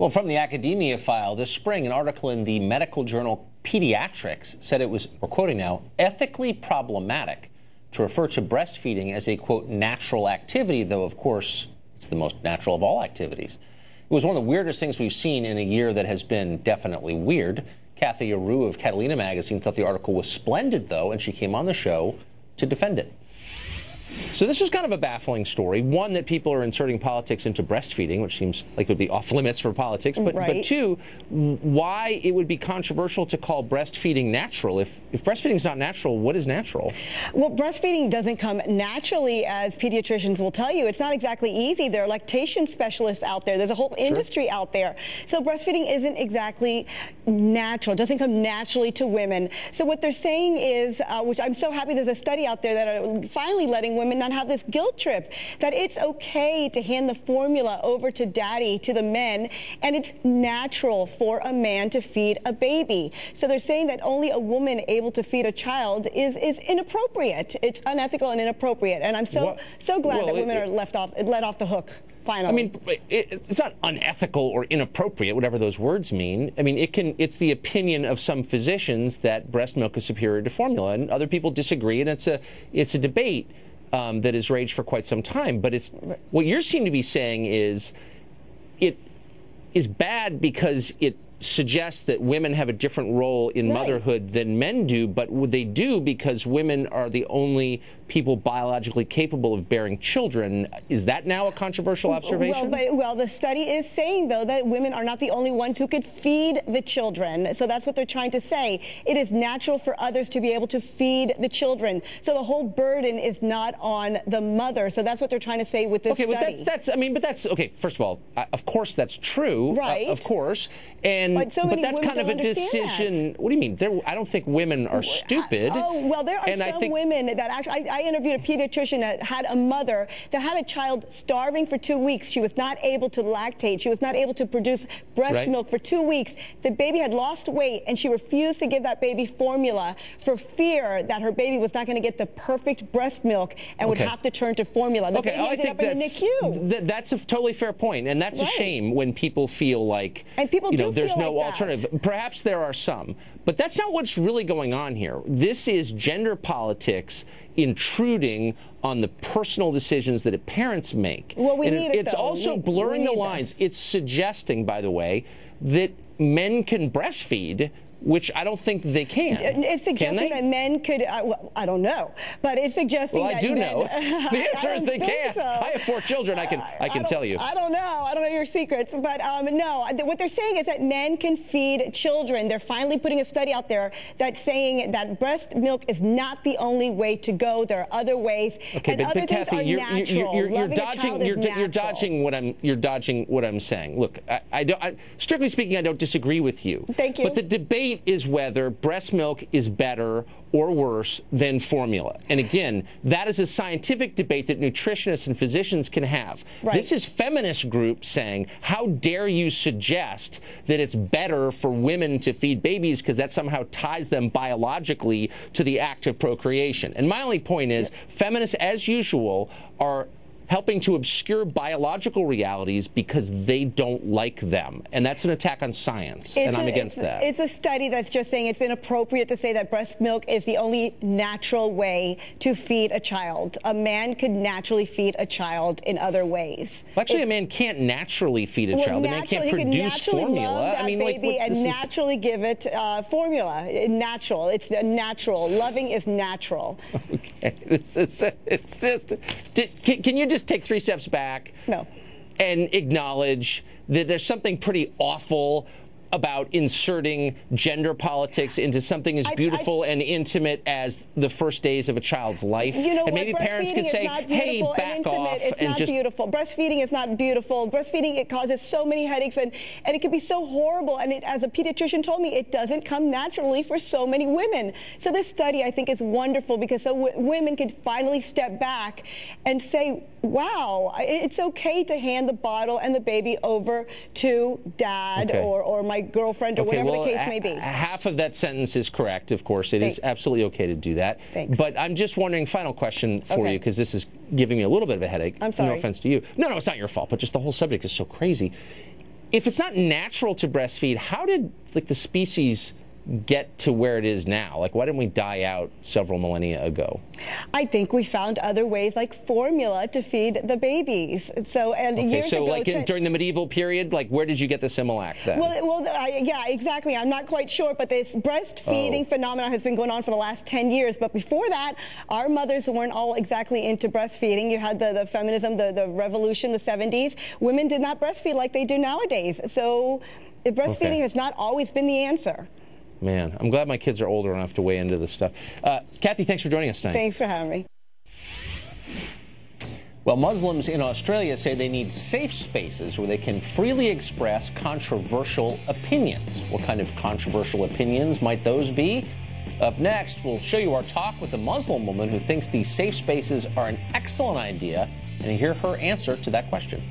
Well, from the academia file this spring, an article in the medical journal Pediatrics said it was, we're quoting now, ethically problematic to refer to breastfeeding as a, quote, natural activity, though, of course, it's the most natural of all activities. It was one of the weirdest things we've seen in a year that has been definitely weird. Kathy Aru of Catalina magazine thought the article was splendid, though, and she came on the show to defend it. So this was kind of a baffling story. One, that people are inserting politics into breastfeeding, which seems like it would be off limits for politics. But, right. but two, why it would be controversial to call breastfeeding natural. If breastfeeding is not natural, what is natural? Well, breastfeeding doesn't come naturally, as pediatricians will tell you. It's not exactly easy. There are lactation specialists out there. There's a whole industry out there. So breastfeeding isn't exactly natural. It doesn't come naturally to women. So what they're saying is, which I'm so happy there's a study out there that are finally letting women not have this guilt trip, that it's okay to hand the formula over to daddy, to the men, and it's natural for a man to feed a baby. So they're saying that only a woman able to feed a child is inappropriate. It's unethical and inappropriate. And I'm so glad that women are let off the hook. Finally. I mean, it's not unethical or inappropriate, whatever those words mean. I mean, it's the opinion of some physicians that breast milk is superior to formula, and other people disagree, and it's a debate that has raged for quite some time. But what you seem to be saying is it is bad because it suggests that women have a different role in motherhood than men do, but they do because women are the only people biologically capable of bearing children. Is that now a controversial observation? Well, the study is saying, though, that women are not the only ones who could feed the children. So that's what they're trying to say. It is natural for others to be able to feed the children. So the whole burden is not on the mother. So that's what they're trying to say with this study. Okay, but that's okay. First of all, of course that's true. Right. Of course. But that's kind of a decision. What do you mean? I don't think women are stupid. Oh, well, there are some women that actually, I interviewed a pediatrician that had a mother that had a child starving for 2 weeks. She was not able to lactate. She was not able to produce breast milk for 2 weeks. The baby had lost weight, and she refused to give that baby formula for fear that her baby was not going to get the perfect breast milk and would have to turn to formula. The baby ended up in the NICU. That's a totally fair point, and that's a shame when people feel like, and people there's no like alternative. Perhaps there are some, but that's not what's really going on here. This is gender politics intruding on the personal decisions that parents make. Well, it's also blurring the lines. It's suggesting, by the way, that men can breastfeed, which I don't think they can. It's suggesting that men could, I don't know, but it's suggesting that I do know. The answer is they can't. So. I have 4 children, I can tell you. I don't know your secrets, but no, what they're saying is that men can feed children. They're finally putting a study out there that's saying that breast milk is not the only way to go. There are other ways, and other things are natural. You're dodging what I'm saying. Look, strictly speaking, I don't disagree with you. Thank you. But the debate is whether breast milk is better or worse than formula. And again, that is a scientific debate that nutritionists and physicians can have. Right. This is feminist groups saying, how dare you suggest that it's better for women to feed babies because that somehow ties them biologically to the act of procreation. And my only point is, feminists, as usual, are helping to obscure biological realities because they don't like them. And that's an attack on science, and I'm against that. It's a study that's just saying it's inappropriate to say that breast milk is the only natural way to feed a child. A man could naturally feed a child in other ways. Well, actually, a man can't naturally feed a child. A man can't produce formula. I mean, naturally give it formula. Natural. It's natural. Loving is natural. Okay. It's just. Can you just take 3 steps back? No. And acknowledge that there's something pretty awful about inserting gender politics into something as beautiful and intimate as the first days of a child's life. You know, and maybe parents could say, hey, back off. It's not beautiful. Breastfeeding is not beautiful. Breastfeeding, it causes so many headaches, and it can be so horrible. And as a pediatrician told me, it doesn't come naturally for so many women. So this study, I think, is wonderful because so women can finally step back and say, wow, it's okay to hand the bottle and the baby over to dad or my girlfriend or whatever the case may be. Half of that sentence is correct, of course. It is absolutely okay to do that. Thanks. But I'm just wondering, final question for you, because this is giving me a little bit of a headache. I'm sorry. No offense to you. No, it's not your fault, but just the whole subject is so crazy. if it's not natural to breastfeed, how did the species get to where it is now? Like, why didn't we die out several millennia ago? I think we found other ways, like formula, to feed the babies. So, and years ago, like during the medieval period, like, where did you get the Similac then? Yeah, exactly. I'm not quite sure, but this breastfeeding phenomenon has been going on for the last 10 years. But before that, our mothers weren't all exactly into breastfeeding. You had the feminism, the revolution, the 70s. Women did not breastfeed like they do nowadays. So breastfeeding has not always been the answer. Man, I'm glad my kids are older enough to weigh into this stuff. Kathy, thanks for joining us tonight. Thanks for having me. Well, Muslims in Australia say they need safe spaces where they can freely express controversial opinions. What kind of controversial opinions might those be? Up next, we'll show you our talk with a Muslim woman who thinks these safe spaces are an excellent idea, and hear her answer to that question.